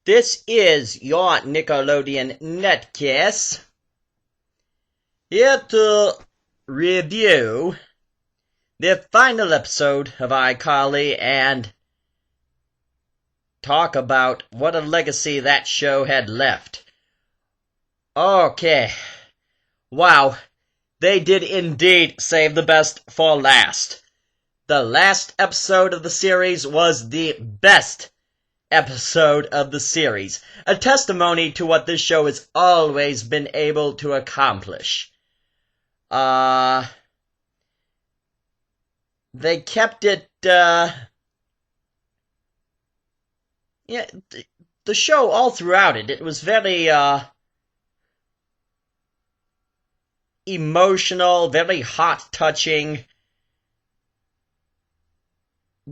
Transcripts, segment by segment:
This is your Nickelodeon Nutcase, here to review the final episode of iCarly and talk about what a legacy that show had left. Okay. Wow. They did indeed save the best for last. The last episode of the series was the best episode of the series, a testimony to what this show has always been able to accomplish. They kept it, the show all throughout it was very, emotional, very heart-touching,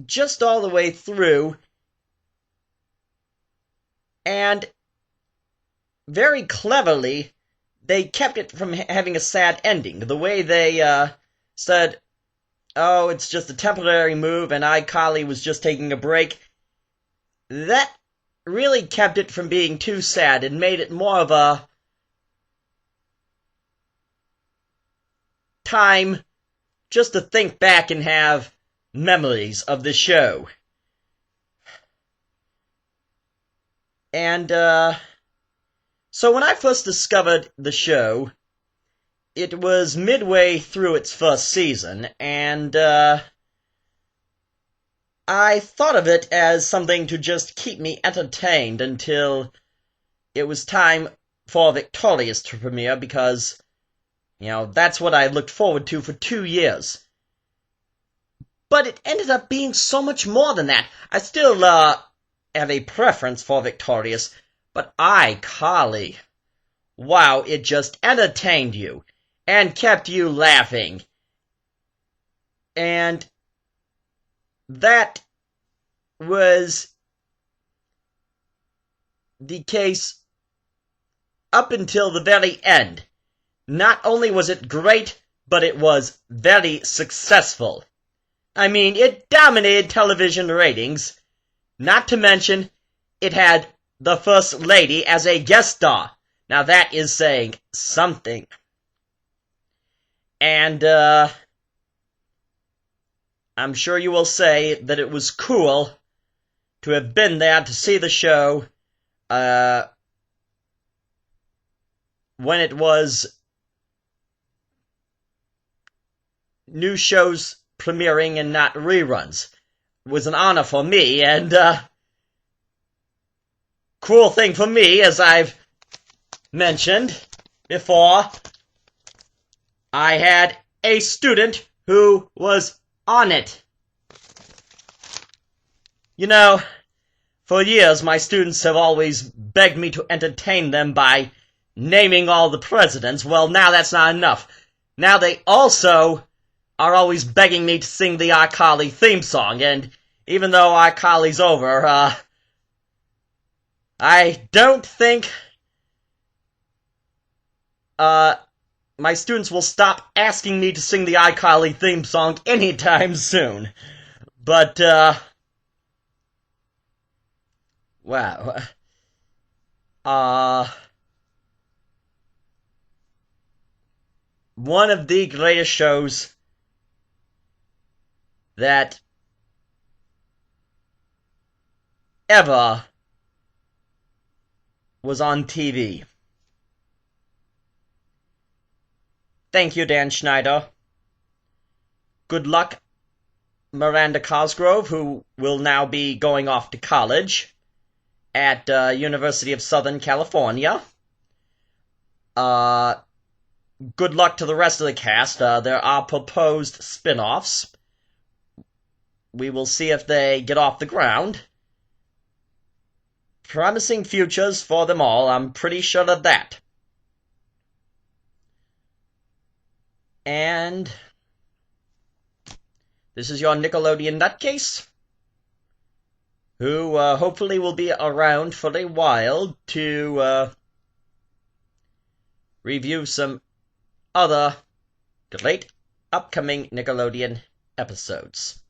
just all the way through. And very cleverly, they kept it from having a sad ending. The way they said, oh, it's just a temporary move and iCarly was just taking a break, that really kept it from being too sad and made it more of a time just to think back and have memories of the show. And, so when I first discovered the show, it was midway through its first season, and, I thought of it as something to just keep me entertained until it was time for Victorious to premiere, because, that's what I looked forward to for 2 years. But it ended up being so much more than that. I still, have a preference for Victorious, but iCarly, wow, it just entertained you and kept you laughing. And that was the case up until the very end. Not only was it great, but it was very successful. I mean, it dominated television ratings. Not to mention, it had the First Lady as a guest star. Now that is saying something. And, I'm sure you will say that it was cool to have been there to see the show, when it was new shows premiering and not reruns. Was an honor for me, and, cool thing for me, as I've mentioned before, I had a student who was on it. For years my students have always begged me to entertain them by naming all the presidents. Well, now that's not enough. Now they also are always begging me to sing the iCarly theme song, and even though iCarly's over, I don't think, my students will stop asking me to sing the iCarly theme song anytime soon. But, wow. One of the greatest shows that ever was on TV. Thank you, Dan Schneider. Good luck, Miranda Cosgrove, who will now be going off to college at University of Southern California. Good luck to the rest of the cast. There are proposed spin-offs. We will see if they get off the ground. Promising futures for them all, I'm pretty sure of that. And this is your Nickelodeon Nutcase, who hopefully will be around for a while to review some other great upcoming Nickelodeon episodes.